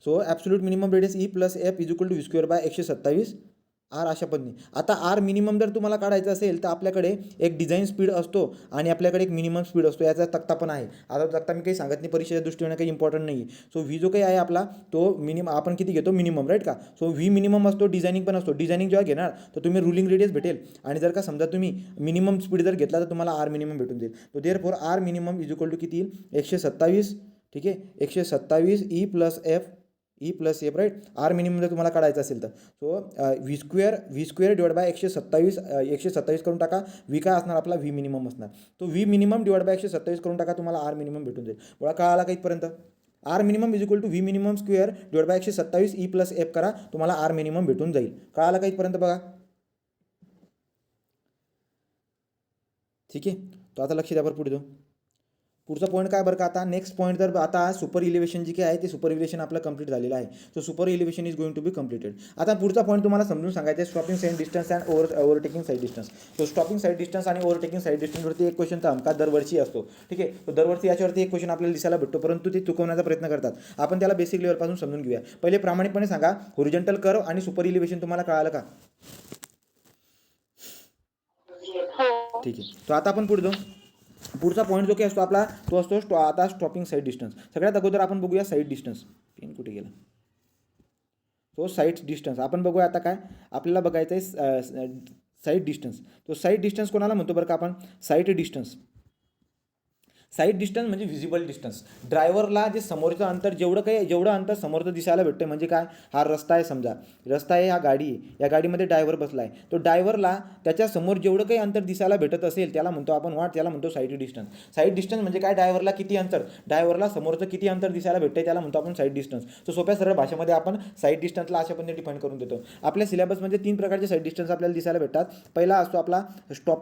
So absolute minimum radius E plus F is equal to V square by 127 R अशा पद्धतीने. आता R minimum जर तुम्हाला काढायचं असेल तर आपल्याकडे एक डिझाईन स्पीड असतो आणि आपल्याकडे एक मिनिमम स्पीड असतो. याचा तक्ता पण आहे. आता तक्ता मी काही सांगत नाही, परीक्षेच्या दृष्टीने काही इम्पॉर्टंट नाही. सो व्ही जो काही आहे आपला तो आपण किती घेतो मिनिमम, राईट का. सो व्ही मिनिमम असतो, डिझायनिंग पण असतो. डिझायनिंग जेव्हा घेणार तर तुम्ही रुलिंग रेडियस भेटेल आणि जर का समजा तुम्ही मिनिमम स्पीड जर घेतला तर तुम्हाला आर मिनिमम भेटून जाईल. तो therefore R minimum is equal to किती 127. ठीक आहे, 127 E plus F right. R minimum जर तुम्हाला काढायचं असेल तर so V square divide by 127 करून टाका. व्ही काय असणार आपला व्ही मिनिमम असणार. तो व्ही मिनिमम डिवाइड बाय 127 करून टाका, तुम्हाला आर मिनिमम भेटून जाईल. बघा कळाला का इथपर्यंत. R minimum is equal to V minimum square divide by 127 E plus F करा, तुम्हाला आर मिनिमम भेटून जाईल. कळाला का इथपर्यंत बघा. ठीक आहे, तो आता लक्ष द्या बरं पुढे जाऊ. पुढचा पॉईंट काय बरं का. आता नेक्स्ट पॉईंट तर आता सुपर इलिव्हेशन जे काय आहे ते सुपर इलिव्हेशन आपलं कंप्लीट झालेलं आहे. So super elevation is going to be completed. आता पुढचा पॉईंट तुम्हाला समजून सांगायचं आहे stopping side distance and overtaking side distance. So stopping side distance आणि ओव्हरटेकिंग साईड डिस्टन्सवरती एक क्वेश्चनचा हमका दरवर्षी असतो. ठीक आहे, तो दरवर्षी याच्यावरती एक क्वेश्चन आपल्याला दिसायला भेटतो, परंतु ते चुकवण्याचा प्रयत्न करतात. आपण त्याला बेसिक लेवलपासून समजून घेऊया. पहिले प्रामाणिकपणे सांगा, होरिझॉन्टल कर्व आणि सुपर इलिव्हेशन तुम्हाला कळालं का. ठीक आहे, तो आता आपण पुढे जाऊ. पुढचा पॉईंट जो काही असतो आपला तो असतो आता स्टॉपिंग साईड डिस्टन्स. सगळ्यात अगोदर आपण बघूया साईड डिस्टन्स. पेन कुठे गेला. तो साईड डिस्टन्स आपण बघूया. आता काय आपल्याला बघायचं आहे साईड डिस्टन्स. तो साईड डिस्टन्स कोणाला म्हणतो बरं का आपण. साईड डिस्टन्स म्हणजे व्हिजिबल डिस्टन्स. ड्रायव्हरला जे समोरचं अंतर जेवढं अंतर समोरचं दिसायला भेटतं, म्हणजे काय हा रस्ता आहे समजा, रस्ता आहे, हा गाडी आहे, या गाडीमध्ये ड्रायव्हर बसला आहे. तो ड्रायव्हरला त्याच्यासमोर जेवढं काही अंतर दिसायला भेटत असेल त्याला म्हणतो आपण त्याला म्हणतो साईड डिस्टन्स. साईड डिस्टन्स म्हणजे काय, ड्रायव्हरला किती अंतर, ड्रायव्हरला समोरचं किती अंतर दिसायला भेटतं त्याला म्हणतो आपण साईड डिस्टन्स. तो सोप्या सरळ भाषेमध्ये आपण साईड डिस्टन्सला अशा पद्धतीने डिफाईन करून देतो. आपल्या सिलेबसमध्ये 3 प्रकारचे साईड डिस्टन्स आपल्याला दिसायला भेटतात. पहिला असतो आपला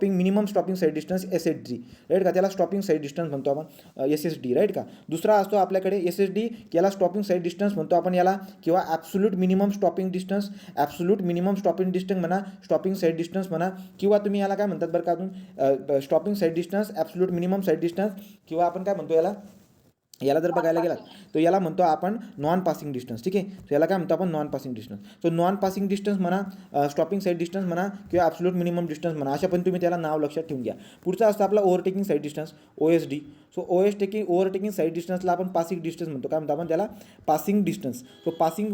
minimum stopping side distance SSD, right का, त्याला स्टॉपिंग साईड डिस्टन्स म्हणतो आपण SSD, राईट का. दुसरा असतो आपल्याकडे SSD, याला स्टॉपिंग साईड डिस्टन्स म्हणतो आपण याला, किंवा ॲब्सोल्यूट मिनिमम स्टॉपिंग डिस्टन्स म्हणा, स्टॉपिंग साईड डिस्टन्स म्हणा, किंवा तुम्ही याला काय म्हणतात बरं का अजून, stopping side distance, absolute minimum side distance, किंवा आपण काय म्हणतो याला जर बघायला गेलात तर याला म्हणतो आपण नॉन पासिंग डिस्टन्स. ठीक आहे, तर याला काय म्हणतो आपण non passing distance. So non passing distance म्हणा, स्टॉपिंग साईड डिस्टन्स म्हणा, किंवा ॲब्सोल्यूट मिनिमम डिस्टन्स म्हणा, अशा पण तुम्ही त्याला नाव लक्षात ठेवून घ्या. पुढचा असतो आपला overtaking side distance OSD. So overtaking side डिस्टन्सला आपण पासिंग डिस्टन्स म्हणतो. काय म्हणतो आपण त्याला passing distance. So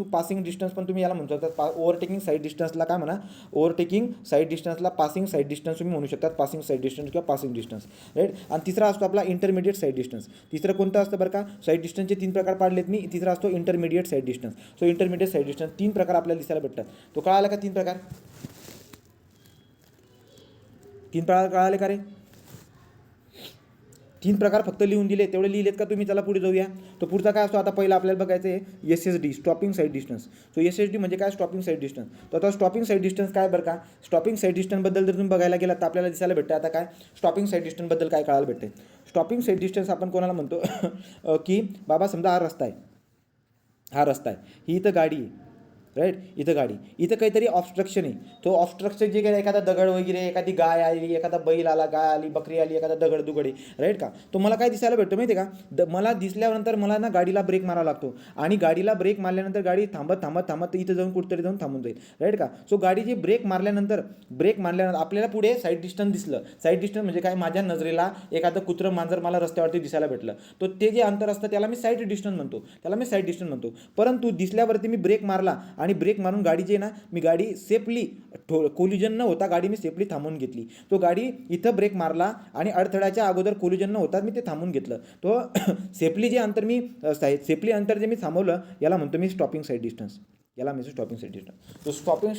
passing distance पण तुम्ही याला म्हणू शकता. ओव्हरटेकिंग साईड डिस्टन्सला काय म्हणा, ओव्हरटेकिंग साईड डिस्टन्सला पासिंग साईड डिस्टन्स तुम्ही म्हणू शकता. पासिंग साईड डिस्टन्स किंवा पासिंग डिस्टन्स, राईट. आणि तिसरा असतो आपला इंटरमिडिएट साईड डिस्टन्स. तिसरं कोणतं असतं बरं का, साईड डिस्टन्सचे 3 प्रकार पाडलेत मी. तिसरा असतो intermediate side distance. So intermediate side distance 3 प्रकार आपल्याला दिसायला भेटतात. तो कळाला का 3 प्रकार. 3 प्रकार कळाले का रे. 3 प्रकार फक्त लिहून दिले, तेवढे लिहिलेत का तुम्ही. चला पुढे जाऊया. तो पुढचा काय असतो आता पहिला आपल्याला बघायचं आहे SSD, stopping side distance. So SSD म्हणजे काय, स्टॉपिंग साईड डिस्टन्स. तर आता स्टॉपिंग साईड डिस्टन्स काय बरं का. स्टॉपिंग साईड डिस्टन्सबद्दल जर तुम्ही बघायला गेलात तर आपल्याला दिसायला भेटतं आता काय स्टॉपिंग साईड डिस्टन्सबद्दल काय कळायला भेटते. स्टॉपिंग साईड डिस्टन्स आपण कोणाला म्हणतो की बाबा समजा हा रस्ता आहे, ही इथं गाडी आहे, राईट. इथं काहीतरी ऑब्स्ट्रक्शन आहे. तो ऑब्स्ट्रक्शन जे काही एखादा दगड वगैरे, एखादी गाय आली, एखादा बैल आला, गाय आली, बकरी आली, एखादा दगड आहे, राईट का. तो मला काय दिसायला भेटतो माहिती आहे का, मला दिसल्यानंतर मला ना गाडीला ब्रेक मारावा लागतो, आणि गाडीला ब्रेक मारल्यानंतर गाडी थांबत इथं जाऊन कुठेतरी जाऊन थांबून जाईल, राईट का. सो गाडीची ब्रेक मारल्यानंतर आपल्याला पुढे साईड डिस्टन्स दिसलं. साईड डिस्टन्स म्हणजे काय, माझ्या नजरेला एखादं कुत्रं मांजर मला रस्त्यावरती दिसायला भेटलं, तो ते जे अंतर असतं त्याला मी साईड डिस्टन्स म्हणतो. परंतु दिसल्यावरती मी ब्रेक मारला आणि ब्रेक मारून गाडी जी आहे ना, मी गाडी सेफली कोलिजन न होता गाडी मी सेफली थांबवून घेतली. तो गाडी इथं ब्रेक मारला आणि अडथळ्याच्या अगोदर कोलिजन न होता मी ते थांबवून घेतलं. तो सेफली जे अंतर जे मी थांबवलं याला म्हणतो मी stopping side distance. Stopping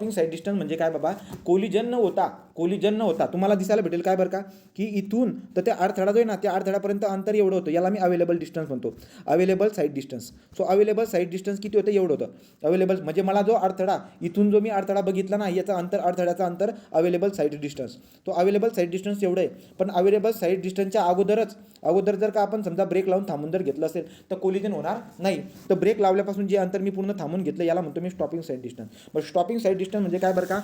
side distance म्हणजे काय बाबा, कोलिजन न होता तुम्हाला दिसायला भेटेल काय बरं का, की इथून तर त्या अडथळा जो आहे ना, त्या अडथळ्यापर्यंत अंतर एवढं होतं, याला मी अवेलेबल डिस्टन्स म्हणतो, available sight distance. So available sight distance किती होतं, एवढं होतं. अवेलेबल म्हणजे मला जो अडथळा इथून जो मी अडथळा बघितला ना, याचा अडथळ्याचा अंतर अवेलेबल साईड डिस्टन्स. तो अवेलेबल साईड डिस्टन्स एवढं आहे. पण अवेलेबल साईड डिस्टन्सच्या अगोदर जर का आपण समजा ब्रेक लावून थांबून जर घेतलं असेल तर कोलिजन होणार नाही. तर ब्रेक लावल्यापासून जे अंतर मी पूर्ण थांबून घेतलं याला म्हणतो मी stopping side distance. But stopping side distance म्हणजे काय बरं का,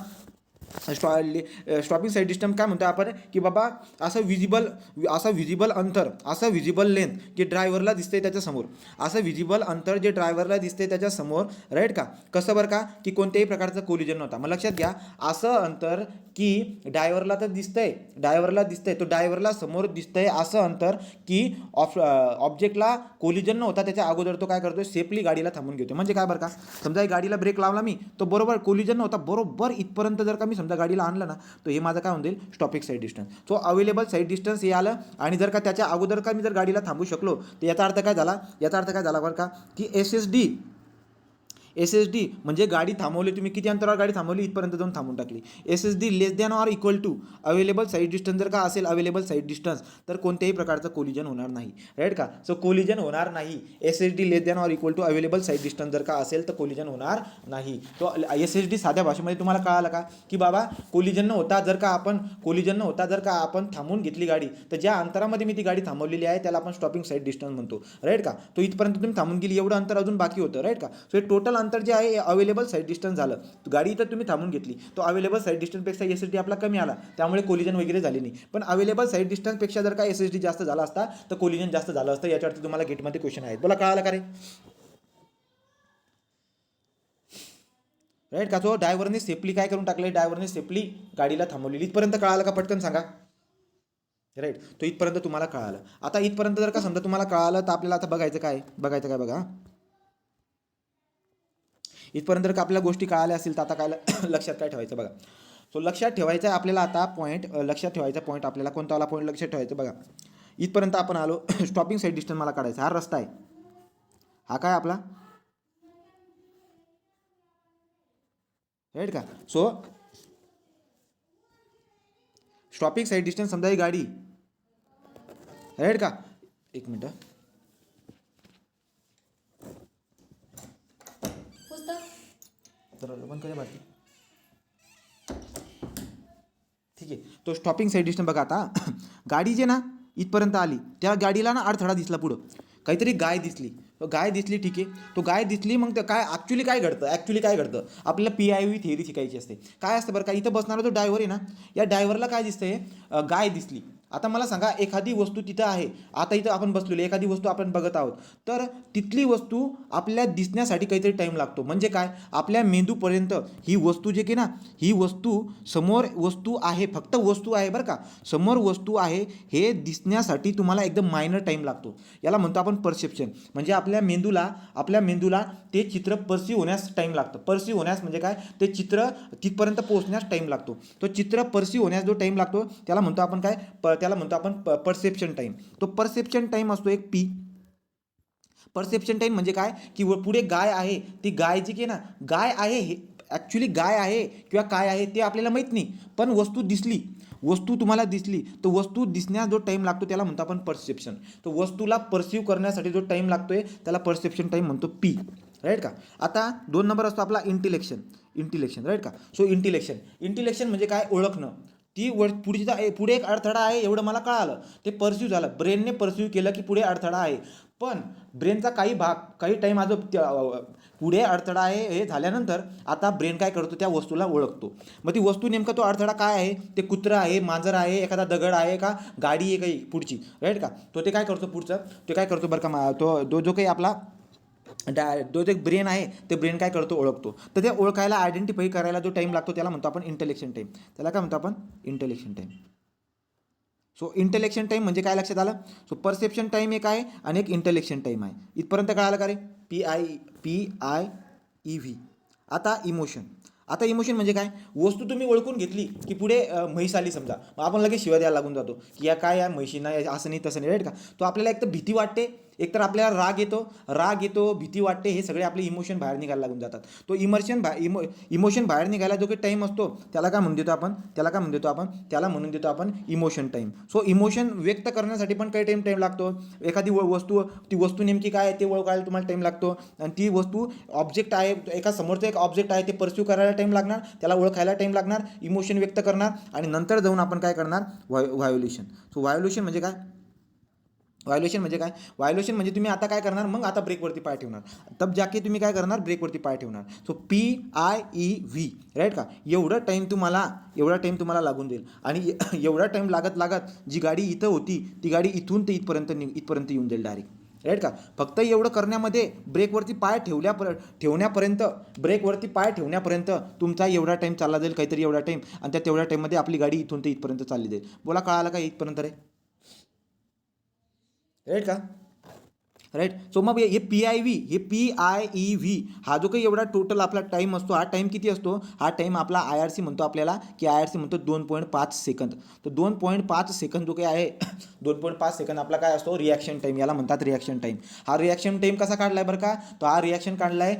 स्टॉपिंग साईड डिस्टन्स काय म्हणतो आपण की बाबा असं विजिबल अंतर, असं विजिबल लेंथ जे ड्रायव्हरला दिसते त्याच्यासमोर, असं विजिबल अंतर जे ड्रायव्हरला दिसते त्याच्यासमोर, राईट का. कसं बरं का की कोणत्याही प्रकारचं कोलिजन नव्हता. मग लक्षात घ्या असं अंतर की ड्रायव्हरला तर दिसतंय, तो ड्रायव्हरला समोर दिसतंय असं अंतर की ऑब्जेक्टला कोलिजन नव्हता त्याच्या अगोदर तो काय करतोय सेफली गाडीला थांबून घेतो. म्हणजे काय बरं का, समजा गाडीला ब्रेक लावला मी तो बरोबर कोलिजन नव्हता, बरोबर इथपर्यंत जर का मी समजा गाडीला आणलं ना तर हे माझं काय होईल stopping side distance. So available sight distance हे आलं. आणि जर का त्याच्या अगोदर का मी जर गाडीला थांबू शकलो तर याचा अर्थ काय झाला बरं का की एस एस डी म्हणजे गाडी थांबवली, तुम्ही किती अंतरावर गाडी थांबवली इथपर्यंत जाऊन थांबून टाकली. S S D less than or equal to available sight distance जर का असेल अवेलेबल साईड डिस्टन्स तर कोणत्याही प्रकारचं कोलिजन होणार नाही, राईट का. सो कोलिजन होणार नाही. S S D less than or equal to available sight distance जर का असेल तर कोलिजन होणार नाही. तो एस एस डी साध्या भाषेमध्ये तुम्हाला कळालं का की बाबा कोलिजन न होता जर का आपण थांबवून घेतली गाडी तर ज्या अंतरामध्ये मी ती गाडी थांबवलेली आहे त्याला आपण स्टॉपिंग साईड डिस्टन्स म्हणतो, राईट का. तो इथपर्यंत तुम्ही थांबून गेली एवढं अंतर अजून बाकी होतं, राईट का. सो हे टोटल अंतर जे आहे अवेलेबल साईड डिस्टन्स झालं. गाडी इथं तुम्ही थांबून घेतली तो अवेलेबल साईड डिस्टन्सपेक्षा एस एस डी आपला कमी आला त्यामुळे कोलिजन वगैरे झाले नाही. पण अवेलेबल साईड डिस्टन्सपेक्षा जर का एस एस डी जास्त झाला असता तर कोलिजन जास्त झालं असतं. याच्यावरती तुम्हाला गेटमध्ये क्वेश्चन आहेत, बोला कळालं का रे, राईट का. तो ड्रायव्हरने सेफली काय करून टाकले, ड्रायव्हरने सेफली गाडीला थांबवलेली. इथपर्यंत कळालं का, पटकन सांगा, राईट. तो इथपर्यंत तुम्हाला कळालं. आता इथपर्यंत जर का समजा तुम्हाला कळालं तर आपल्याला आता बघायचं काय बघा. इथपर्यंत जर का आपल्याला गोष्टी कळाल्या असतील तर आता काय लक्षात काय ठेवायचं बघा. सो लक्षात ठेवायचं आहे आपल्याला आता पॉईंट, लक्षात ठेवायचा पॉईंट आपल्याला कोणता वाला पॉईंट लक्षात ठेवायचं बघा. इथपर्यंत आपण आलो, स्टॉपिंग साईड डिस्टन्स मला काढायचा. हा रस्ता आहे, हा काय आपला, राईट का. सो स्टॉपिंग साईड डिस्टन्स समजा ही गाडी, राईट का. एक मिनटं, बंद करूया बाकी, ठीक आहे. तो स्टॉपिंग साईड डिस्टन्स बघा. आता गाडी जे ना इथपर्यंत आली त्या गाडीला ना अडथळा दिसला, पुढं काहीतरी गाय दिसली, ठीक आहे. तो गाय दिसली मग काय ॲक्च्युली काय घडतं आपल्याला PIV थिअरी शिकायची असते. काय असतं बरं का, इथं बसणारा जो ड्रायव्हर आहे ना या ड्रायव्हरला काय दिसतंय, गाय दिसली. आता मला सांगा एखादी वस्तू तिथं आहे, आता इथं आपण बसलेली एखादी वस्तू आपण बघत आहोत तर तिथली वस्तू आपल्या दिसण्यासाठी काहीतरी टाईम लागतो. म्हणजे काय, आपल्या मेंदूपर्यंत ही वस्तू जे की ना, ही वस्तू समोर वस्तू आहे, फक्त वस्तू आहे बरं का, समोर वस्तू आहे हे दिसण्यासाठी तुम्हाला एकदम मायनर टाईम लागतो. याला म्हणतो आपण परसेप्शन. म्हणजे आपल्या मेंदूला ते चित्र परसिव्ह होण्यास टाईम लागतं. परसिव्ह होण्यास म्हणजे काय, ते चित्र तिथपर्यंत पोहोचण्यास टाईम लागतो. तो चित्र परसिव्ह होण्यास जो टाईम लागतो त्याला म्हणतो आपण काय, त्याला म्हणतो आपण परसेप्शन टाईम. तो परसेप्शन टाईम असतो एक P. परसेप्शन टाईम म्हणजे काय की पुढे गाय आहे, ती गाय जी की ना गाय आहे, हे ॲक्च्युली गाय आहे किंवा काय आहे ते आपल्याला माहीत नाही, पण वस्तू तुम्हाला दिसली, तर वस्तू दिसण्यास जो टाईम लागतो त्याला म्हणतो आपण परसेप्शन. तो वस्तूला परसिव्ह करण्यासाठी जो टाईम लागतोय त्याला परसेप्शन टाईम म्हणतो P, राईट का. आता 2 नंबर असतो आपला इंटिलेक्शन, राईट का. सो इंटिलेक्शन म्हणजे काय, ओळखणं. ती पुढे एक अडथळा आहे एवढं मला कळालं, ते परसिव्ह झालं, ब्रेनने परसिव्ह केलं की पुढे अडथळा आहे. पण ब्रेनचा काही टाईम पुढे अडथळा आहे हे झाल्यानंतर आता ब्रेन काय करतो, त्या वस्तूला ओळखतो. मग ती वस्तू नेमका तो अडथळा काय आहे, ते कुत्रा आहे, मांजर आहे, एखादा दगड आहे का, गाडी आहे काही पुढची, राईट का. तो ते काय करतो बरं का, तो जो काही आपला जो जे ब्रेन आहे ते ब्रेन काय करतो, ओळखतो. तर ते ओळखायला आयडेंटिफाय करायला जो टाईम लागतो त्याला म्हणतो आपण इंटेलेक्शन टाईम. सो इंटेलेक्शन टाईम म्हणजे काय लक्षात आलं. सो परसेप्शन टाईम एक आहे आणि एक इंटेलेक्शन टाईम आहे. इथपर्यंत कळालं का रे, PIEV. आता इमोशन म्हणजे काय, वस्तू तुम्ही ओळखून घेतली की पुढे म्हैस आली समजा, मग आपण लगेच शिवाय द्यायला लागून जातो की या काय, या म्हैशीना असं नाही तसं नाही, राईट का. तो आपल्याला एक तर भीती वाटते, एकतर आपल्याला राग येतो, भीती वाटते, हे सगळे आपले इमोशन बाहेर निघायला लागून जातात. तो इमोशन बाहेर निघायला जो काही टाईम असतो त्याला काय म्हणून देतो आपण इमोशन टाईम. सो इमोशन व्यक्त करण्यासाठी पण काही टाईम लागतो. एखादी ती वस्तू नेमकी काय आहे ते ओळखायला तुम्हाला टाईम लागतो. आणि ती वस्तू ऑब्जेक्ट आहे, एका समोरचं एक ऑब्जेक्ट आहे, ते परस्यू करायला टाईम लागणार, त्याला ओळखायला टाईम लागणार, इमोशन व्यक्त करणार आणि नंतर जाऊन आपण काय करणार, व्हायोलेशन. सो व्हायोलेशन म्हणजे काय, वायोलेशन म्हणजे काय? वायोलेशन म्हणजे तुम्ही आता काय करणार, मग आता ब्रेकवरती पाय ठेवणार, तब जाके तुम्ही काय करणार, ब्रेकवरती पाय ठेवणार. सो PIEV, राईट का? एवढा टाईम तुम्हाला लागून जाईल. आणि एवढा टाईम लागत लागत जी गाडी इथं होती ती गाडी इथून ते इथपर्यंत येऊन जाईल डायरेक्ट, राईट का? फक्त एवढं करण्यामध्ये ब्रेकवरती पाय ठेवण्यापर्यंत तुमचा एवढा टाईम चालला जाईल, काहीतरी एवढा टाईम, आणि त्या तेवढ्या टाईममध्ये आपली गाडी इथून ते इथपर्यंत चालली जाईल. बोला, कळालं का इथपर्यंत रे? राईट का? राईट. सो मग हे PIEV हा जो काही एवढा टोटल आपला टाईम असतो, हा टाईम किती असतो? हा टाईम आपला IRC म्हणतो आपल्याला, की IRC म्हणतो 2.5 सेकंद. तर 2.5 सेकंद जो काही आहे 2.5 सेकंद आपला काय असतो, रिॲक्शन टाईम, याला म्हणतात रिॲक्शन टाईम. हा रिॲक्शन टाईम कसा काढलाय बरं का? तो हा रिॲक्शन काढलाय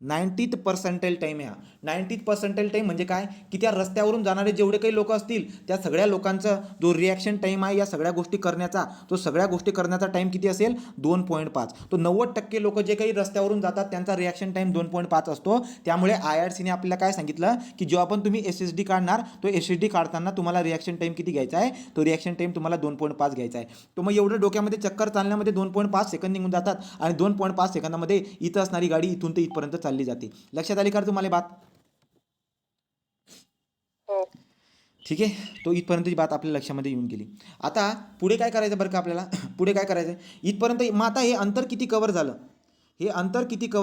90th पर्सेंटाईल टाईम आहे हा. 90th पर्सेंटाईल टाईम म्हणजे काय, की त्या रस्त्यावरून जाणारे जेवढे काही लोक असतील त्या सगळ्या लोकांचा जो रिॲक्शन टाईम आहे या सगळ्या गोष्टी करण्याचा टाईम किती असेल, 2.5. तो 90% लोक जे काही रस्त्यावरून जातात त्यांचा रिॲक्शन टाईम 2.5 असतो. त्यामुळे IRCने आपल्याला काय सांगितलं, की जेव्हा पण तुम्ही SSD काढणार, तो SSD काढताना तुम्हाला रिॲक्शन टाईम किती घ्यायचा आहे, तो रिॲक्शन टाईम तुम्हाला 2.5 घ्यायचा आहे. तो मग एवढं डोक्यामध्ये चक्कर चालण्यामध्ये 2.5 सेकंद निघून जातात, आणि 2.5 सेकंदामध्ये इथं असणारी गाडी इथून ते इथपर्यंत चालली जाते. लक्षात आली का तुम्हाला बात? ठीक आहे. तो इथपर्यंतची बात आपल्या लक्षामध्ये येऊन गेली. आता पुढे काय करायचं बरं का आपल्याला? पुढे काय करायचं इथपर्यंत? मग आता हे अंतर किती कव्हर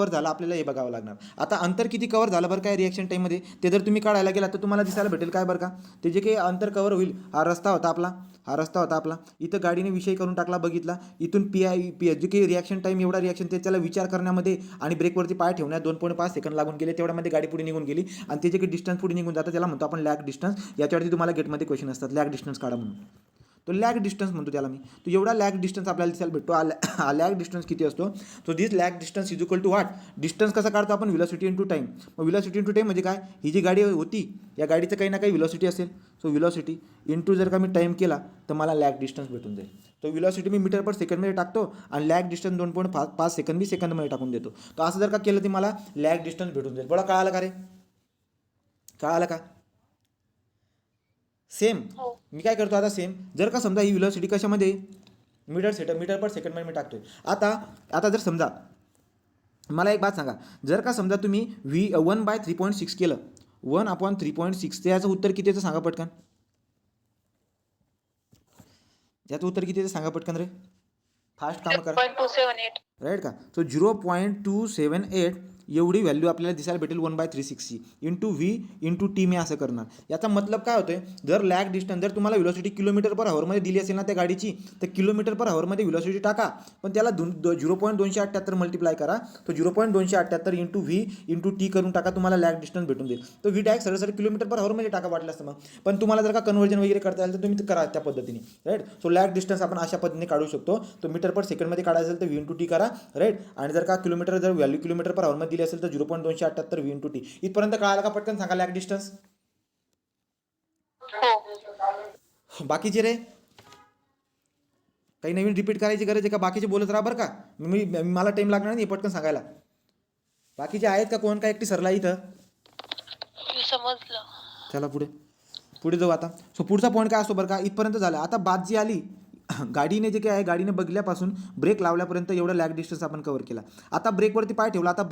झालं, आपल्याला हे बघावं लागणार. आता अंतर किती कव्हर झालं बरं काय रिॲक्शन टाईममध्ये, ते जर तुम्ही काढायला गेला तर तुम्हाला दिसायला भेटेल काय बरं का, ते जे काही अंतर कव्हर होईल, हा रस्ता होता आपला, इथं गाडीने विषय करून टाकला, बघितला, इथून जे काही रिॲक्शन टाईम एवढा रिॲक्शन त्याला विचार करण्यामध्ये आणि ब्रेकवरती पाय ठेवण्यात 2.5 सेकंद लागून गेले. तेवढ्यामध्ये गाडी पुढे निघून गेली, आणि ते जे काही डिस्टन्स पुढे निघून जातं त्याला म्हणतो आपण लॅग डिस्टन्स. याच्यावरती तुम्हाला गेटमध्ये क्वेश्चन असतात, लॅग डिस्टन्स काढा म्हणून. तो लॅग डिस्टन्स म्हणतो त्याला मी. तो एवढा लॅग डिस्टन्स आपल्याला दिसायला भेटतो. हा लॅग डिस्टन्स किती असतो, so this lag distance is equal to what, distance कसा काढतो आपण, व्हेलॉसिटी इंटू टाईम. मग व्हेलॉसिटी इंटू टाईम म्हणजे काय, ही जी गाडी होती या गाडीचं काही ना काही व्हेलॉसिटी असेल, सो व्हेलॉसिटी इंटू जर का मी टाईम केला तर मला लॅग डिस्टन्स भेटून जाईल. तो व्हेलॉसिटी मी मीटर पर सेकंडमध्ये टाकतो, आणि लॅग डिस्टन्स 2.5 सेकंद मी सेकंदमध्ये टाकून देतो. तर असं जर का केलं तर मला लॅग डिस्टन्स भेटून जाईल. बघा, कळालं का रे? कळालं का? सेम मी काय करतो आता, जर का समजा ही व्हेलॉसिटी कशामध्ये, मीटर पर सेकंडमध्ये मी टाकतोय. आता जर समजा मला एक बात सांगा, जर का समजा तुम्ही 1/3.6 केलं, 1/3.6, तर याचं उत्तर किती येतं सांगा पटकन. याचं उत्तर किती येतं सांगा पटकन रे, फास्ट काम करा. 0.278 राईट का? सो 0.278 एवढी व्हॅल्यू आपल्याला दिसायला भेटेल 1/360 इंटू व्ही इंटू टी. मी असं करणार. याचा मतलब काय होतोय, जर लॅग डिस्टन्स, जर तुम्हाला व्हेलॉसिटी किलोमीटर पर हवरमध्ये दिली असेल ना त्या गाडीची, तर किलोमीटर पर हवरमध्ये व्हेलॉसिटी टाका, पण त्याला 0.278 मल्टिप्लाय करा. तो 0.278 इंटू व्ही इंटू टी करून टाका, तुम्हाला लॅग डिस्टन्स भेटून देईल. तो व्ही डायरेक्ट सरळ किलोमीटर पर हवरमध्ये टाका वाटलं असतं मग. पण तुम्हाला जर का कन्व्हर्जन वगैरे करता आलं तर तुम्ही करा त्या पद्धतीने, राईट. सो लॅग डिस्टन्स आपण अशा पद्धतीने काढू शकतो. तो मीटर पर सेकंडमध्ये काढायचं असेल तर व्ही इंटू टी करा, राईट. आणि जर का जर व्हॅल्यू किलोमीटर पर हवरमध्ये दिली असेल तर 0.278 व्ही इंटू टी. इथपर्यंत कळालं का? पटकन सांगा लॅग डिस्टन्स. बाकीचे रे काही नवीन रिपीट करायची गरज आहे का? बाकीचे बोलत राहा बरं का, मला टाइम लागणार नाही पटकन सांगायला. बाकीचे आहेत का कोण? काय एकटी सरला इथं? समजलं. चला पुढे जाऊ आता. सो पुढचा पॉईंट काय असतो बरं का, इथपर्यंत झालं. आता बात जी आली गाडीने जे काय आहे, गाडीने बघल्यापासून ब्रेक लावल्यापर्यंत एवढं लॅग डिस्टन्स आपण कव्हर केला. आता ब्रेकवरती पाय ठेवला, आता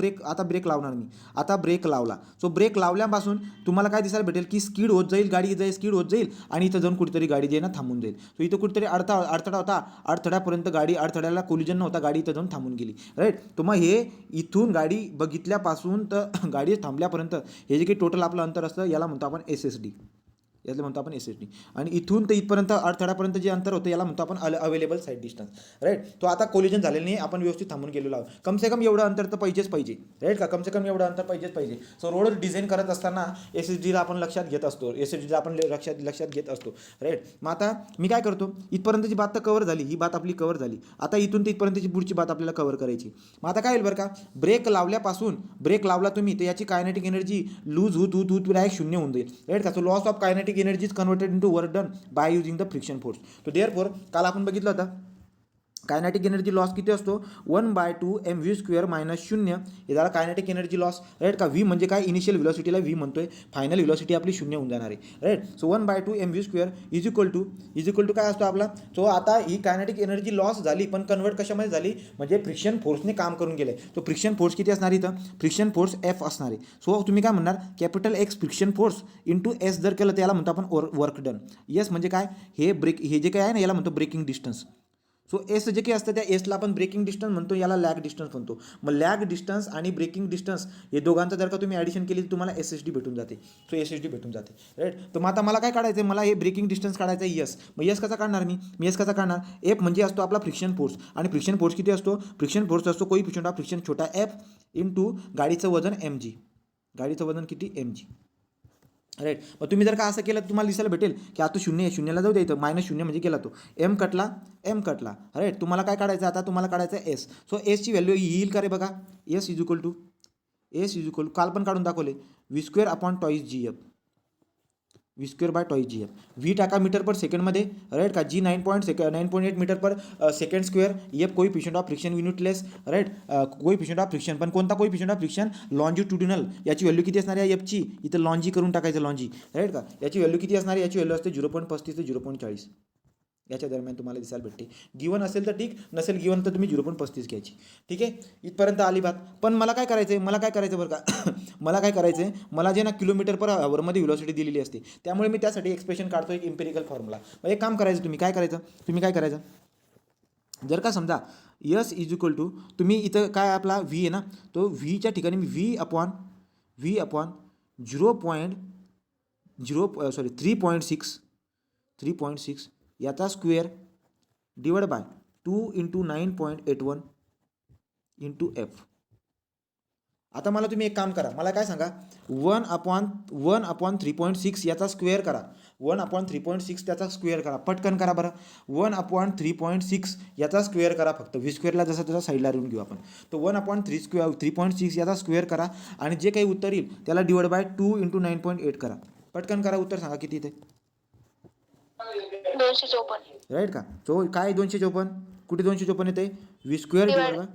ब्रेक लावणार मी. आता ब्रेक लावला, सो ब्रेक लावल्यापासून तुम्हाला काय दिसायला भेटेल, की स्पीड होत जाईल, स्पीड होत जाईल, आणि इथं जाऊन कुठेतरी गाडी जे आहे ना थांबून जाईल. सो इथं कुठेतरी अडथळा होता, अडथळ्यापर्यंत अडथळ्याला कोलिजन नव्हता, गाडी इथं जाऊन थांबून गेली, राईट. तर मग हे इथून गाडी बघितल्यापासून तर गाडी थांबल्यापर्यंत हे जे काही टोटल आपलं अंतर असतं याला म्हणतो आपण SSD. आणि इथून ते इथपर्यंत अडथळ्यापर्यंत जे अंतर होतं याला म्हणतो आपण अवेलेबल साईड डिस्टन्स, राईट. तो आता कोलिजन झालेलं नाही, आपण व्यवस्थित थांबून गेलेलो आहोत. कमसे कम एवढं अंतर तर पाहिजे, राईट का? कमसे कम एवढं अंतर पाहिजे. सो रोड डिझाईन करत असताना SSDला आपण लक्षात घेत असतो, लक्षात घेत असतो, राईट. मग आता मी काय करतो, इथपर्यंतची बात तर कव्हर झाली, ही बात आपली कव्हर झाली. आता इथून ते इथपर्यंतची पुढची बात आपल्याला कव्हर करायची. मग आता काय होईल बरं का, ब्रेक लावला तुम्ही तर याची कायनेटिक एनर्जी लूज होत डायरेक्ट 0 होऊन जाईल, राईट का? So loss of kinetic energy is converted into work done by using the friction force. तो देअरफॉर काल आपण बघितलं होतं कायनेटिक एनर्जी लॉस किती असतो 1/2 mv² मायनस 0 हे झाला कायनेटिक एनर्जी लॉस राईट का व्ही म्हणजे काय इनिशियल व्हेलॉसिटीला व्ही म्हणतोय फायनल व्हेलॉसिटी आपली 0 होऊन जाणार आहे right so 1/2 mv² is equal to काय असतो आपला सो आता ही कायनेटिक एनर्जी लॉस झाली पण कन्वर्ट कशामध्ये झाली म्हणजे फ्रिक्शन फोर्सने काम करून गेले तो फ्रिक्शन फोर्स किती असणार इथं फ्रिक्शन फोर्स एफ असणार आहे सो तुम्ही काय म्हणणार capital x friction force into S जर केलं तर याला म्हणतो आपण वर्क डन एस म्हणजे काय हे जे काय आहे ना याला म्हणतो ब्रेकिंग डिस्टन्स सो एस जे काही असतं त्या एसला आपण ब्रेकिंग डिस्टन्स म्हणतो याला लॅग डिस्टन्स म्हणतो मग लॅग डिस्टन्स आणि ब्रेकिंग डिस्टन्स हे दोघांचं जर का तुम्ही ॲडिशन केली तर तुम्हाला एस एस डी भेटून जाते सो एस एस डी भेटून जाते राईट तर मग आता मला काय काढायचं आहे मला हे ब्रेकिंग डिस्टन्स काढायचं आहे यस मग यस कसा काढणार मी यस कसा काढणार एफ म्हणजे असतो आपला फ्रिक्शन फोर्स आणि फ्रिक्शन फोर्स किती असतो फ्रिक्शन फोर्स असतो कोइफिशिएंट ऑफ फ्रिक्शन छोटा एफ इंटू गाडीचं वजन एम जी गाडीचं वजन किती एम जी राईट मग तुम्ही जर का असं केलं तर तुम्हाला दिसायला भेटेल की आता शून्य आहे शून्याला जाऊ द्यायचं -0 म्हणजे केला तो एम कटला राईट तुम्हाला काय काढायचं आता तुम्हाला काढायचं आहे एस सो एसची व्हॅल्यू येईल का रे बघा एस इज इक्वल टू काल पण काढून दाखवले v² अपॉन टॉईस जी एफ v² टॉईस जी एफ व्ही टाका मीटर पर सेकंडमध्ये राईट का जी 9.8 metre per second square F coefficient of friction युनिटलेस right coefficient of friction पण कोणता कोइफिशिएंट ऑफ फ्रिक्शन लॉन्जिट्युडिनल याची व्हॅल्यू किती असणार आहे एफची इथं लॉन्जी करून टाकायचं लॉन्जी राईट का याची व्हॅल्यू किती असणार आहे याची व्हॅल्यू असते 0.35 ते 0.40 याच्या दरम्यान तुम्हाला दिसायला भेटते गिवन असेल तर ठीक नसेल गिवन तर तुम्ही 0.35 घ्यायची ठीक आहे इथपर्यंत आली बात पण मला काय करायचं आहे बरं का मला काय करायचं आहे मला जे ना किलोमीटर पर आवरमध्ये व्हेलॉसिटी दिलेली असते त्यामुळे मी त्यासाठी एक्सप्रेशन काढतो एक इम्पेरिकल फॉर्म्युला मग एक काम करायचं तुम्ही काय करायचं जर का समजा यस इज इक्वल टू तुम्ही इथं काय आपला व्ही आहे ना तो व्हीच्या ठिकाणी मी व्ही अपॉन 3.6 याचा square divide bye 2 × 9.81 into F आता मला तुम्ही एक काम करा मला काय सांगा 1/3.6 याचा स्क्वेअर करा 1/3.6 त्याचा स्क्वेअर करा पटकन करा बरं 1/3.6 याचा स्क्वेअर करा फक्त v² जसं त्याच्या साईडला लिहून घेऊ आपण तो 1/3.6 याचा स्क्वेअर करा आणि जे काही उत्तर येईल त्याला डिवाइड बाय 2 × 9.8 करा पटकन करा उत्तर सांगा किती इथे 254 राईट का सो काय 254 कुठे 254 येते v² डिवाइड बाय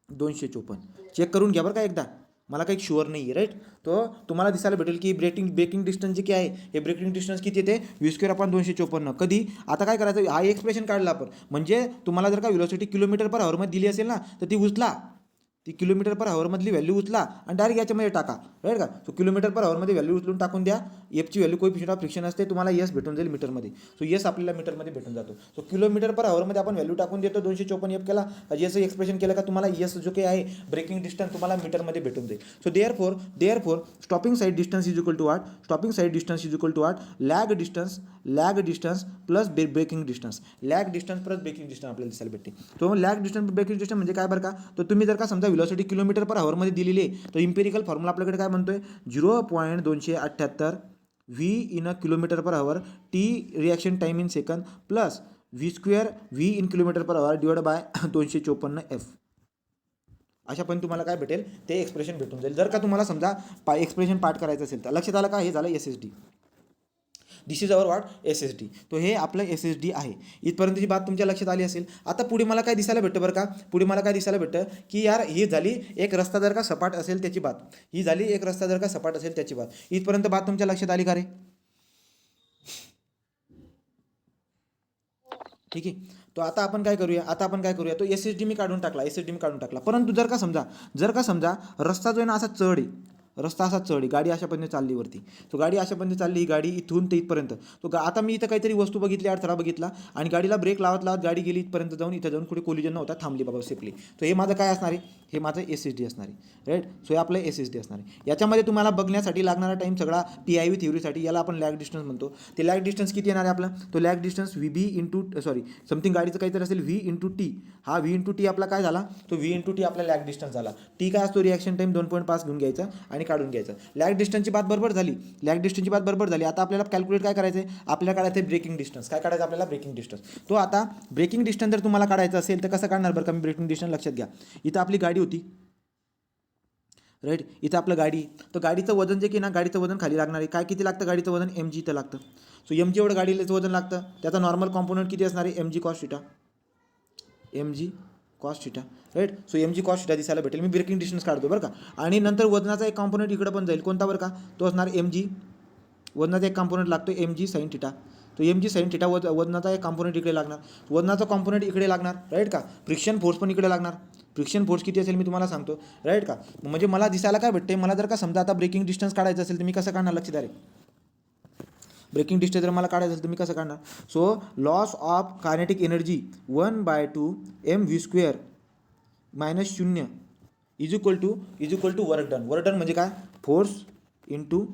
254 चेक करून घ्या बरं का एकदा मला काही शुअर नाही आहे राईट तो तुम्हाला दिसायला भेटेल की ब्रेकिंग डिस्टन्स जे काय आहे हे ब्रेकिंग डिस्टन्स किती येते v² अपॉन 254 कधी आता काय करायचं हा एक्सप्रेशन काढला आपण म्हणजे तुम्हाला जर का व्हेलॉसिटी किलोमीटर पर हवरमध्ये दिली असेल ना तर ती उचला ती किलोमीटर पर हवरमधली व्हॅल्यू उचला आणि डायरेक्ट याच्यामध्ये टाका राईट का सो किलोमीटर पर हवरमध्ये व्हॅल्यू उचलून टाकून द्या एफची व्हॅल्यू कोइफिशिएंट ऑफ फ्रिक्शन असते तुम्हाला यस भेटून जाईल मीटरमध्ये सो यस आपल्याला मीटरमध्ये भेटून जातो सो किलोमीटर पर हवरमध्ये आपण व्हॅल्यू टाकून देतो 254 एफ केला याचं एक्सप्रेशन केलं का तुम्हाला यस जो काही आहे ब्रेकिंग डिस्टन्स तुम्हाला मीटरमध्ये भेटून जाईल so therefore stopping side distance is equal to what stopping side distance is equal to what lag distance plus braking distance lag distance plus braking distance आपल्याला दिसायला भेटते तो लॅग डिस्टन्स ब्रेकिंग डिस्टन्स म्हणजे काय बरं का तर तुम्ही जर का समजा व्हेलॉसिटी किलोमीटर पर हवरमध्ये दिलेली आहे तर इम्पेरिकल फॉर्म्युला आपल्याकडे काय म्हणतोय 0.278 v in uh kilometre per hour t reaction time in second plus v² v in kilometre per hour divide by 254 f अशा पण तुम्हाला काय भेटेल ते एक्सप्रेशन भेटून जाईल जर का तुम्हाला समजा एक्सप्रेशन पाठ करायचं असेल तर लक्षात आलं का हे झालं SSD this is our what SSD तो हे आपलं SSD आहे इथपर्यंतची बात तुमच्या लक्षात आली असेल आता पुढे मला काय दिसायला भेटतं बरं का पुढे मला काय दिसायला भेटतं की यार ही झाली एक रस्ता जर का सपाट असेल त्याची बात इथपर्यंत बात तुमच्या लक्षात आली का रे ठीक आहे तो आता आपण काय करूया तो SSD मी काढून टाकला परंतु जर का समजा रस्ता जो आहे ना असा चढ आहे रस्ता असा चढ गाडी अशा पद्धतीने चालली वरती तो गाडी अशा पद्धतीने चालली ही गाडी इथून ते इथपर्यंत तो आता मी इथं काहीतरी वस्तू बघितली अडथळा बघितला आणि गाडीला ब्रेक लावत गाडी गेली इथपर्यंत इथं जाऊन कुठे कोलिजन नव्हता थांबली बाबा सेफली तो हे माझं काय असणार आहे हे माझं SSD असणार आहे राईट सो हे आपलं SSD असणार आहे याच्यामध्ये तुम्हाला बघण्यासाठी लागणारा टाईम सगळा PIV थ्योरीसाठी याला आपण लॅग डिस्टन्स म्हणतो ते लॅग डिस्टन्स किती येणार आहे आपला तो लॅग डिस्टन्स समथिंग गाडीचं काहीतरी असेल V × T हा V × T आपला काय झाला तो V × T आपला लॅग डिस्टन्स झाला T काय असतो रिॲक्शन टाईम 2.5 घेऊन घ्यायचा आणि काढून घ्यायचं लॅग डिस्टन्सची बात बरोबर झाली आता आपल्याला कॅल्क्युलेट काय करायचं आहे आपल्याला काढायचं आहे ब्रेकिंग डिस्टन्स काय काढायचं आपल्याला ब्रेकिंग डिस्टन्स तो आता ब्रेकिंग डिस्टन्स जर तुम्हाला काढायचं असेल तर कसं काढणार बरं का मी ब्रेकिंग डिस्टन्स लक्षात घ्या इथं आपली गाडी होती राईट इथं आपलं गाडी तर गाडीचं वजन जे की ना गाडीचं वजन खाली लागणार आहे काय किती लागतं गाडीचं वजन mg इथं लागतं सो mg एवढं गाडीचं वजन लागतं त्याचा नॉर्मल कॉम्पोनंट किती असणार आहे mg cos θ एम जी cos theta, right. So m जी कॉस थिटा दिसायला भेटेल. मी ब्रेकिंग डिस्टन्स काढतो बरं का. आणि नंतर वजनाचा एक कॉम्पोनंट इकडं पण जाईल. कोणता बरं का? तो असणार एम जी. वजनाचा एक कॉम्पोनंट लागतो एम जी साईन थिटा. तो एम जी साईन थिटा वजनाचा एक कॉम्पोनंट इकडे लागणार. वजनाचा कॉम्पोनंट इकडे लागणार, राईट का. फ्रिक्शन फोर्स पण इकडे लागणार. फ्रिक्शन फोर्स किती असेल मी तुम्हाला सांगतो, राईट का. म्हणजे मला दिसायला काय भेटते, मला जर का समजा आता ब्रेकिंग डिस्टन्स काढायचं असेल तर मी कसं काढणार, लक्षात आहे. ब्रेकिंग डिस्टन्स जर मला काढायचं असेल तर मी कसं काढणार. So loss of kinetic energy 1/2 mv² minus 0 is equal to work done. Work done म्हणजे काय, force into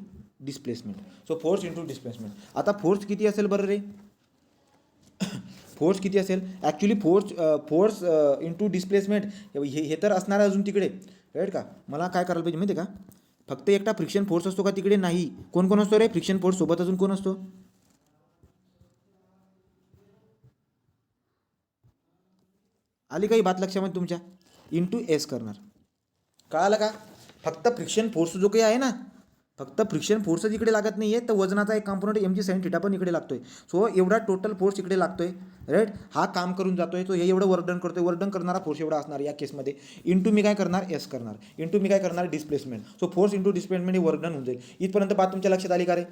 displacement. So force into displacement. आता फोर्स किती असेल बरं रे, फोर्स किती असेल ॲक्च्युली, फोर्स इंटू डिस्प्लेसमेंट हे तर असणार आहे अजून तिकडे, राईट का. मला काय करायला पाहिजे माहिती आहे का, फक्त एकटा फ्रिक्शन फोर्स असतो का तिकडे, नाही. कोण कोण असतो रे फ्रिक्शन फोर्स सोबत, अजून कोण असतो, आली काही बात लक्षामध्ये तुमच्या, इंटू एस करणार. कळालं का. फक्त फ्रिक्शन फोर्स जो काही आहे ना, फक्त फ्रिक्शन फोर्सच इकडे लागत नाही आहे, तर वजनाचा एक component M G sine theta पण इकडे लागतोय. सो एवढा टोटल फोर्स इकडे लागतोय, राईट. हा काम करून जातोय, तो हे एवढं वर्कडन करतोय. वर्कडन करणारा फोर्स एवढा असणार या केसमध्ये. इंटू मी काय करणार, एस करणार. इंटू मी काय करणार, displacement. So force into displacement हे वर्कडन होऊन जाईल. इथपर्यंत बात तुमच्या लक्षात आली का रे.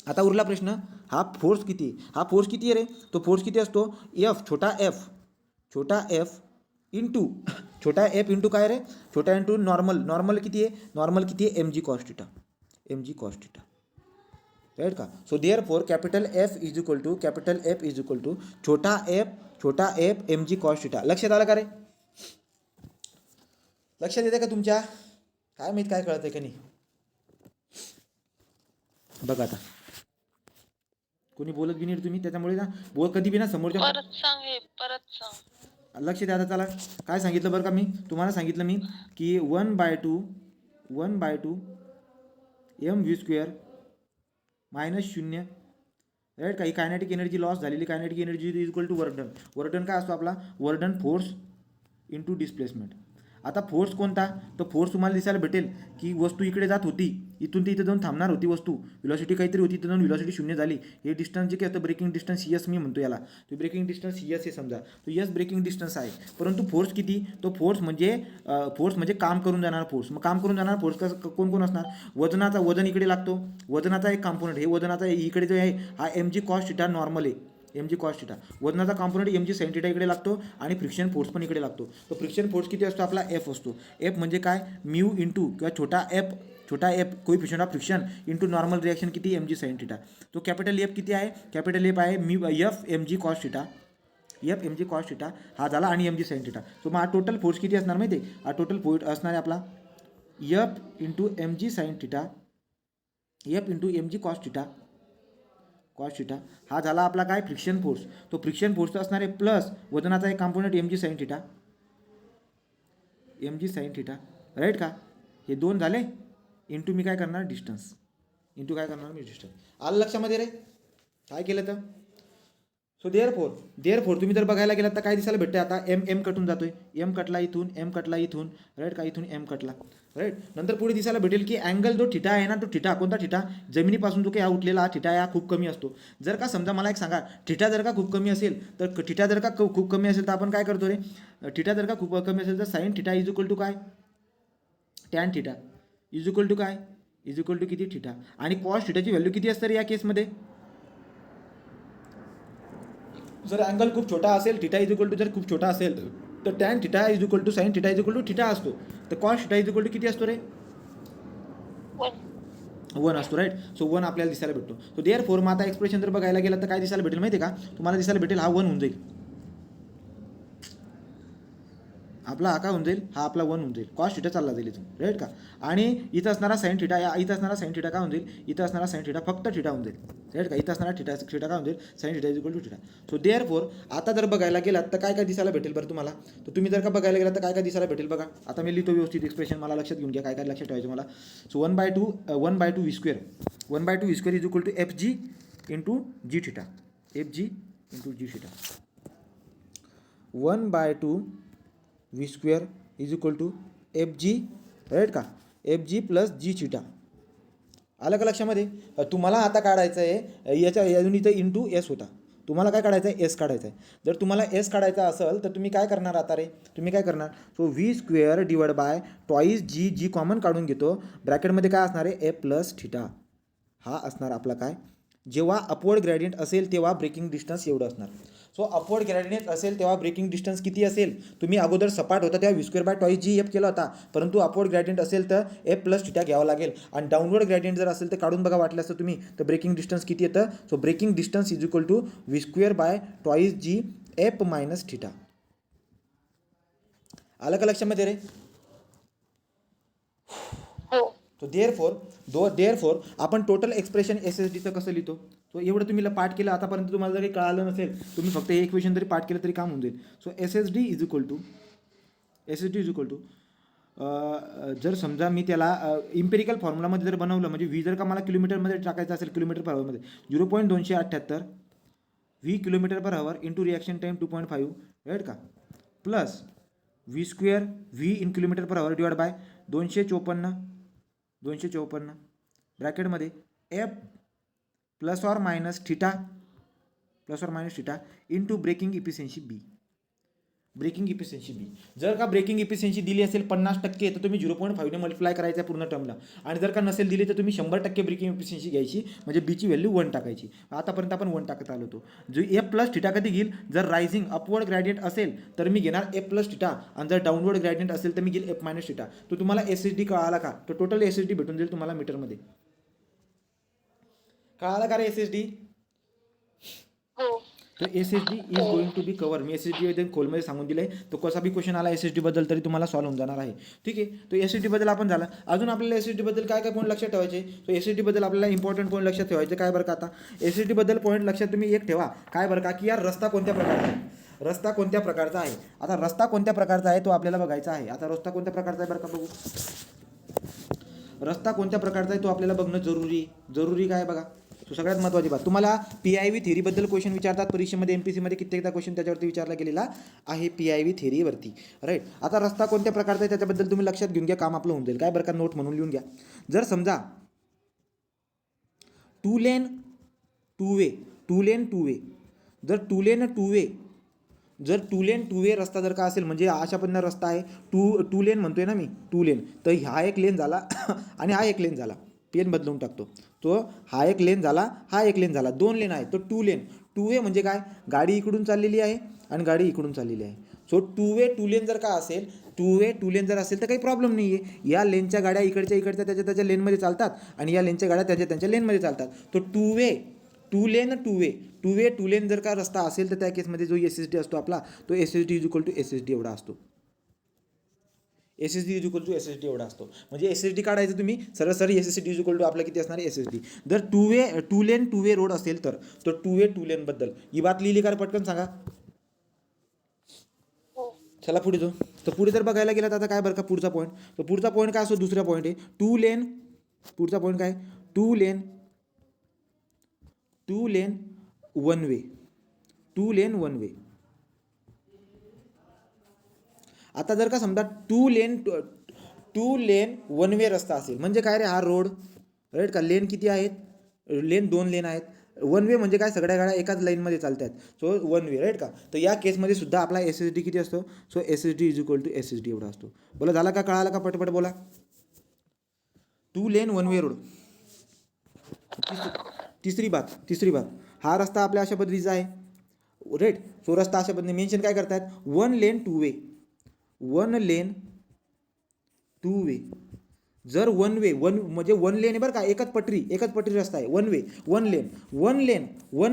आता उरला प्रश्न, हा फोर्स किती, हा फोर्स किती आहे रे. तो फोर्स किती असतो, एफ छोटा एफ इंटू छोटा एफ इंटू काय रे, छोटा इंटू नॉर्मल किती आहे, नॉर्मल किती आहे, M G cos theta, right का. So therefore capital f is equal to छोटा f M G cos theta. लक्षात आलं का रे, लक्षात येते का तुमच्या, काय माहीत काय कळतंय का नाही. बघा आता कोणी बोलत बी नाही तुम्ही, त्याच्यामुळे ना कधी बी ना समोरच्या, परत सांग. लक्ष द्या. आता चला काय सांगितलं बरं का, मी तुम्हाला सांगितलं मी की 1/2 mv² मायनस 0, राईट का. ही कायनेटिक एनर्जी लॉस झालेली kinetic energy is equal to work done. Work done काय असतो आपला, work done force into displacement. आता फोर्स कोणता, तर फोर्स तुम्हाला दिसायला भेटेल की वस्तू इकडे जात होती, इथून ती इथं जाऊन थांबणार होती वस्तू, व्हिलॉसिटी काहीतरी होती, इथं जाऊन व्हिलॉसिटी 0 झाली. हे डिस्टन्स जे काय असतं ब्रेकिंग डिस्टन्स यस मी म्हणतो याला, तो ब्रेकिंग डिस्टन्स यस हे समजा, तो यस ब्रेकिंग डिस्टन्स आहे. परंतु फोर्स किती, तो फोर्स म्हणजे काम करून जाणार फोर्स. मग काम करून जाणार फोर्स कोण कोण असणार, वजन इकडे लागतो, वजनाचा एक कॉम्पोनंट, हे वजनाचा इकडे जो आहे हा एम जी कॉस थिटा नॉर्मल आहे, एम जी कॉस थिटा. वजनाचा component M G sine theta इकडे लागतो आणि फ्रिक्शन फोर्स पण इकडे लागतो. तो फ्रिक्शन फोर्स किती असतो आपला, एफ असतो. एफ म्हणजे काय, म्यू इंटू किंवा छोटा F coefficient of friction into normal reaction किती, एम जी साईन थिटा. तो कॅपिटल एफ किती आहे, कॅपिटल एफ आहे F M G cos theta, हा झाला, आणि M G sine theta. So मग हा टोटल फोर्स किती असणार माहिती आहे, हा टोटल फोर्स असणार आहे आपला F into M G sine theta, F into M जी कॉस थिटा, हा झाला आपला काय, फ्रिक्शन फोर्स. तो फ्रिक्शन फोर्स असणार आहे प्लस वजनाचा एक component M G sine theta, right का. हे दोन झाले, इंटू मी काय करणार, डिस्टन्स. आलं लक्षामध्ये रे, काय केलं तर. सो देअर फोर तुम्ही जर बघायला गेलात तर काय दिसायला भेटतं, आता एम कटून जातोय, एम कटला इथून, राईट का, इथून एम कटला, राईट. नंतर पुढे दिसायला भेटेल की अँगल जो थिटा आहे ना, तो थिटा कोणता, थिटा जमिनीपासून जो काही हा उठलेला हा थिटा हा खूप कमी असतो. जर का समजा मला एक सांगा, थिटा जर का खूप कमी असेल तर आपण काय करतो रे, थिटा जर का खूप कमी असेल तर sine theta is equal to काय, tan theta is equal to किती, थिटा. आणि कॉस थिटाची व्हॅल्यू किती असते रे या केसमध्ये, जर अँगल खूप छोटा असेल, थिटा इज इक्वल टू जर खूप छोटा असेल तर tan theta is equal to sine theta is equal to theta असतो. तर cos theta is equal to किती असतो रे, 1 असतो, राईट. सो 1 आपल्याला दिसायला भेटतो. सो देअर फोर मग आता एक्सप्रेशन जर बघायला गेलं तर काय दिसायला भेटेल माहिती आहे का, तुम्हाला दिसायला भेटेल हा 1 होऊन जाईल आपला, हा काय होऊन जाईल, हा आपला 1 होऊन जाईल, कॉस थिटा चालला जाईल इथून, राईट का. आणि इथं असणारा साईन थिटा काय होऊन जाईल, इथं असणारा साईन थिटा फक्त थिटा होऊन जाईल, राईट का. इथं असणारा थिटा काय होऊन जाईल, sine theta is equal to theta. So therefore आता जर बघायला गेलात तर काय दिसायला भेटेल बरं तुम्हाला, तर तुम्ही जर का बघायला गेलात तर काय दिसायला भेटेल बघा. आता मी लिहितो व्यवस्थित एक्सप्रेशन, मला लक्षात घेऊन घ्या, काय लक्षात ठेवायचं मला. So 1/2 v² is equal to F G into G theta, 1/2 v² is equal to F G, right का, F G plus G theta. आलं का लक्षामध्ये. तुम्हाला आता काढायचं आहे याच्या इथं इंटू एस होता, तुम्हाला काय काढायचं आहे, एस काढायचा आहे. जर तुम्हाला एस काढायचा असेल तर तुम्ही काय करणार आता रे, तुम्ही काय करणार, so V square divide by twice G, G common काढून घेतो, ब्रॅकेटमध्ये काय असणार आहे, ए प्लस थिटा. हा असणार आपला काय, जेव्हा अपवर्ड ग्रेडियंट असेल तेव्हा ब्रेकिंग डिस्टन्स एवढं असणार. सो अपवर्ड ग्रेडियंट असेल तेव्हा ब्रेकिंग डिस्टन्स किती असेल, तुम्ही अगोदर सपाट होता तेव्हा V square by twice G F केला होता, परंतु अपवर्ड ग्रेडियंट असेल तर ए प्लस थिटा घ्यावा लागेल. आणि डाऊनवर्ड ग्रेडियंट जर असेल तर काढून बघा वाटलं असतं तुम्ही, तर ब्रेकिंग डिस्टन्स किती येतं, so braking distance is equal to V square by twice G F minus theta. आलं का लक्षामध्ये रे. हो. तो देअरफोर आपण टोटल एक्सप्रेशन एस एस डीचं कसं लिहितो, सो एवढं तुम्ही पाठ केलं आतापर्यंत, तुम्हाला जर काही कळालं नसेल तुम्ही फक्त हे इक्वेशन तरी पाठ केलं तरी काम होऊन जाईल. So S S D is equal to जर समजा मी त्याला इम्पेरिकल फॉर्म्युलामध्ये जर बनवलं, म्हणजे व्ही जर का मला किलोमीटरमध्ये टाकायचं असेल, किलोमीटर पर हवरमध्ये 0.278 v kilometre per hour into reaction time 2.5, right का, plus v square v in kilometre per hour divide by 254 ब्रॅकेटमध्ये f plus or minus theta into braking efficiency b. जर का ब्रेकिंग इफिशियन्सी दिली असेल 50% तर तुम्ही 0.5ने multiply करायचं आहे पूर्ण टर्मला, आणि जर का नसेल दिली तर तुम्ही 100% ब्रेकिंग इफिशियन्सी घ्यायची, म्हणजे बीची व्हॅल्यू 1 टाकायची. आतापर्यंत आपण 1 टाकत आलो होतो. जो एफ प्लस थिटा कधी घेईल, जर रायझिंग अपवर्ड ग्रॅडियंट असेल तर मी घेणार एफ प्लस थिटा, आणि जर डाऊनवर्ड ग्रॅडियंट असेल तर मी घेईल एफ मायनस थिटा. तो तुम्हाला एस एस डी कळाला का, तो टोटल एस एस डी भेटून जाईल तुम्हाला मीटरमध्ये. कळाला का रे एस एस डी. हो. तर S S D is going to be cover. मी एस एस डी एकदम खोलमध्ये सांगून दिलं आहे, तो कसा बी क्वेश्चन आला एस एस डीबद्दल तरी तुम्हाला सॉल्व्ह होऊन जाणार आहे. ठीक आहे, तो एस एस डीबद्दल आपण झाला. अजून आपल्याला एस एस डीबद्दल काय काय पॉईंट लक्षात ठेवायचे, तो एस एस डीबद्दल आपल्याला इम्पॉर्टंट पॉईंट लक्षात ठेवायचे काय बरं का. आता एस एस डीबद्दल पॉईंट लक्षात तुम्ही एक ठेवा काय बरं का, की यार रस्ता कोणत्या प्रकारचा आहे, रस्ता कोणत्या प्रकारचा आहे. आता रस्ता कोणत्या प्रकारचा आहे तो आपल्याला बघायचा आहे. आता रस्ता कोणत्या प्रकारचा आहे बरं का, बघू. रस्ता कोणत्या प्रकारचा आहे तो आपल्याला बघणं जरुरी काय बघा. तो सगळ्यात महत्त्वाची बात. तुम्हाला पी आय व्ही थेरीबद्दल क्वेश्चन विचारतात परीक्षेमध्ये, MPSCमध्ये कित्येकदा क्वेश्चन त्याच्यावरती विचारला गेलेला आहे, पी आय व्ही थेरीवरती, राईट. आता रस्ता कोणत्या प्रकारचा आहे त्याच्याबद्दल तुम्ही लक्षात घेऊन घ्या, काम आपलं होऊन जाईल. काय बरं का, नोट म्हणून लिहून घ्या. जर समजा टू लेन टू वे जर टू लेन टू वे रस्ता जर का असेल, म्हणजे अशा पद्धतीने रस्ता आहे, टू लेन म्हणतोय ना मी, टू लेन, तर हा एक लेन झाला आणि हा एक लेन झाला, पेन बदलून टाकतो. तो हा एक लेन झाला, हा एक लेन झाला, 2 लेन आहे. तो टू वे म्हणजे काय, गाडी इकडून चाललेली आहे आणि गाडी इकडून चाललेली आहे. सो टू लेन जर का असेल, टू लेन जर असेल तर काही प्रॉब्लेम नाही आहे. या लेनच्या गाड्या इकडच्या त्याच्या लेनमध्ये चालतात आणि या लेनच्या गाड्या त्यांच्या लेनमध्ये चालतात. तो टू लेन जर का रस्ता असेल तर त्या केसमध्ये जो एस एस डी असतो आपला, तो S S D is equal to S S D एवढा असतो. एवढा असतो. म्हणजे एस एस डी काढायचं तुम्ही सरळ S S D is equal to आपला किती असणार एस एस डी. जर टू वे रोड असेल तर टू लेनबद्दल ही बात लिहिली का पटकन सांगा. हो. चला पुढे जाऊ. तर पुढे जर बघायला गेला तर आता काय बरं का पुढचा पॉईंट, तर पुढचा पॉईंट काय असतो, दुसरा पॉईंट आहे पुढचा पॉईंट काय, टू लेन वन वे. आता जर का समजा टू लेन वन वे रस्ता असेल, म्हणजे काय रे, हा रोड, राईट का, लेन किती आहेत, 2 लेन आहेत. वन वे म्हणजे काय, सगळ्या गाड्या एकाच लाईनमध्ये चालतात, सो वन वे, राईट का. तर या केसमध्ये सुद्धा आपला एस एस डी किती असतो, so S S D is equal to S S D एवढा असतो. बोला झाला का, कळाला का, पटपट बोला. Two lane one way road. तिसरी बात, हा रस्ता आपल्या अशा पद्धतीचा आहे, राईट. सो रस्ता अशा पद्धतीने मेन्शन काय करतात, वन लेन टू वे. जर वन म्हणजे वन लेन आहे बरं का, एकच पटरी रस्ता आहे, वन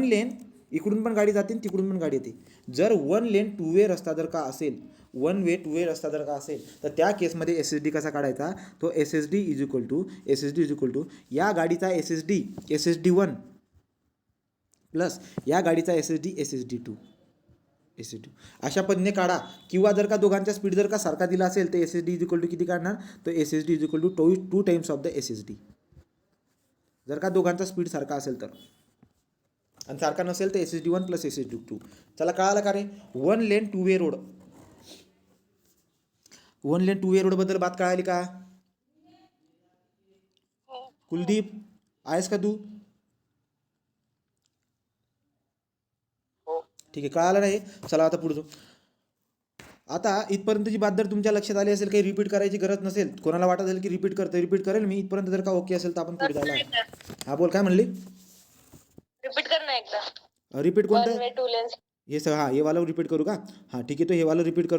लेन इकडून पण गाडी जाते तिकडून पण गाडी येते. जर वन लेन टू वे रस्ता जर का असेल, तर त्या केसमध्ये एस एस डी कसा काढायचा, तो S S D is equal to या गाडीचा एस एस डी 1 प्लस या गाडीचा एस एस डी 2 अशा पद्धतीने काढा. किंवा जर का दोघांचा स्पीड जर का सारखा दिला असेल तर S S D is equal to किती काढणार, तर S S D is equal to 2 times of the S S D. जर का दोघांचा स्पीड सारखा असेल तर, आणि सारखा नसेल तर S S D 1 plus S S D 2. चला कळालं का रे. One lane two way road बद्दल बात कळाली का. हो. कुलदीप आहेस का तू. ठीक आहे, कळालं नाही? चला आता पुढे जाऊ. आता इथपर्यंतची बात जर तुमच्या लक्षात आली असेल, काही रिपीट करायची गरज नसेल, कोणाला वाटत असेल की रिपीट करेल मी, इथपर्यंत जर का ओके असेल तर आपण पुढे जायला आहे. हा बोल, काय म्हणली? रिपीट कर ना एकदा. रिपीट वन कोणतं? Way two lanes. हे सगळं, हां हे वाला रिपीट करू का? हां ठीक आहे, तो हे वाला रिपीट करतो.